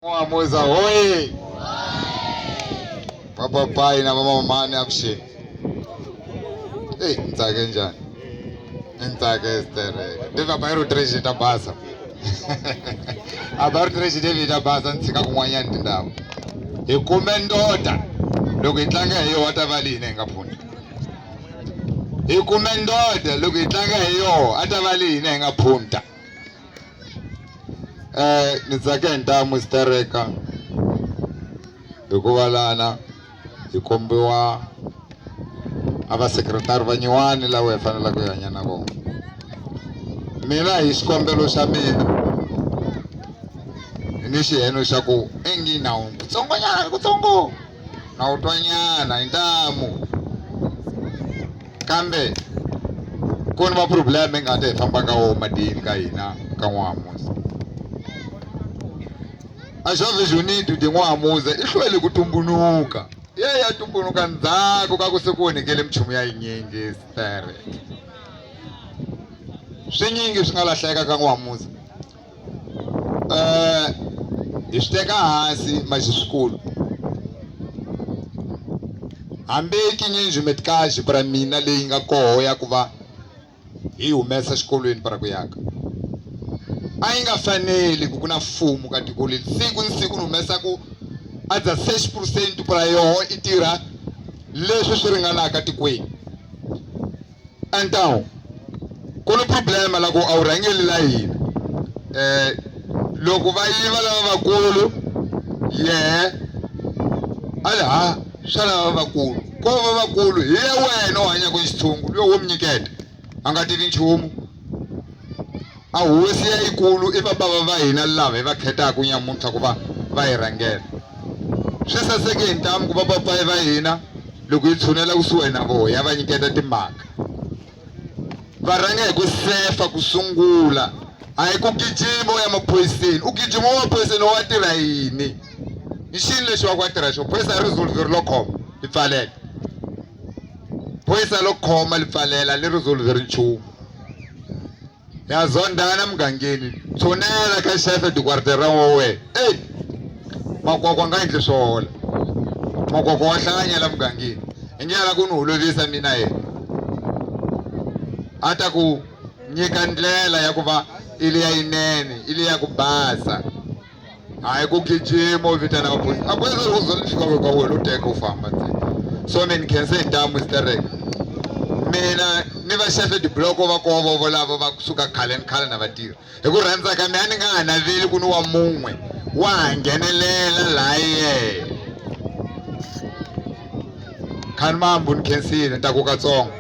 Mwamuza hoye! Papapai na mama mane akushe. Ntsake njani? Ntsake stereka. Ndeva bayiro treasure tabasa. Abayiro treasure devi tabasa ntsika kun'wanyana tindhawu. Hi kume ndoda loko hi tlanga hi yona atavalini hi nga phunda. Hi kume ndoda loko hi tlanga hi yona atavalini hi nga phunda. Ni tsake ntamu stereka. Hikuva lana hi kombiwa avasekretari vanyiwani lava hi faneleke hi hanya na vona. Mina hi xikombelo xa mina ni xiheno xa ku engi na kutsongonyana kutsongo na u twanyana hi ntamu kambe ku ni ma problem hi nga ta hi famba ka wona matini ka hina ka N'wamuza. A xo visioniti ti N'wamuza i hlwele ku tumbuluka. Ya tumbuluka ndzhaku ka ku se ku onhekele minchumu ya yinyingi stere. Swinyingi swi nga lahleka ka N'wamuza. Hi swi teka hansi maxi swikulu. Hambi Kinyenjumeti Kaji para mina leyi nga koho ya ku va hi humesa xikolweni para ku yaka. A yi nga faneli ku na mfumo ka tiko leri siku ni siku ni humesa ku adza 6% para yoho i tirha leswi swi ringanaka tikweni. Antawu ku ni problema la ku a wu rhangeli la hina. Loko va yiva lava vakulu ala swa lava vakulu ko va vakulu hi ya wena u hanyaka xitshungu loyi wo mi nyiketa a nga tivi nchumu. A hosi ya ikulu i vabava va hina lava hi va khetaka nyamuntlha ku va hi rhangela. Swi saseke hi ntamu ku vapapai va hina loko hi tshunela kusuhi na voho ya va nyiketa timhaka. Va rhanga hi ku sefa ku sungula a hi ku gijima ya maphoyiseni. U gijima wa maphoyiseni wa tirha yini? I xini lexi wa ku a tirha xona? Phoyisa resolve ri lo khoma li pfalela. Phoyisa lo khoma li pfalela li resolve ri nchumu. Ya zondana mugangeni tshunela ka xefe dikwartera ra wewe. Makwakwa nga endli swola. Makwakwa wa hlanganyela mugangeni. Hi ndlela ku ni holovisa mina yena. A ta ku nyika ndlela ya ku va ili ya yinene ili ya ku basa. Hayi ku gijima u vitana maphoyisa. A phoyisa loko zo li fika ka wena u teka u famba ntsena. So mina khense hi ntamu stereka. Mina ni va xefe di block va kova volavo va kusuka khale na vatirhi hi ku rhandza ka mina ni nga ha naveli ku ni wa mun'we wa ha nghenelela la yena khani mambu ni khensile ni ta ku Katsongo.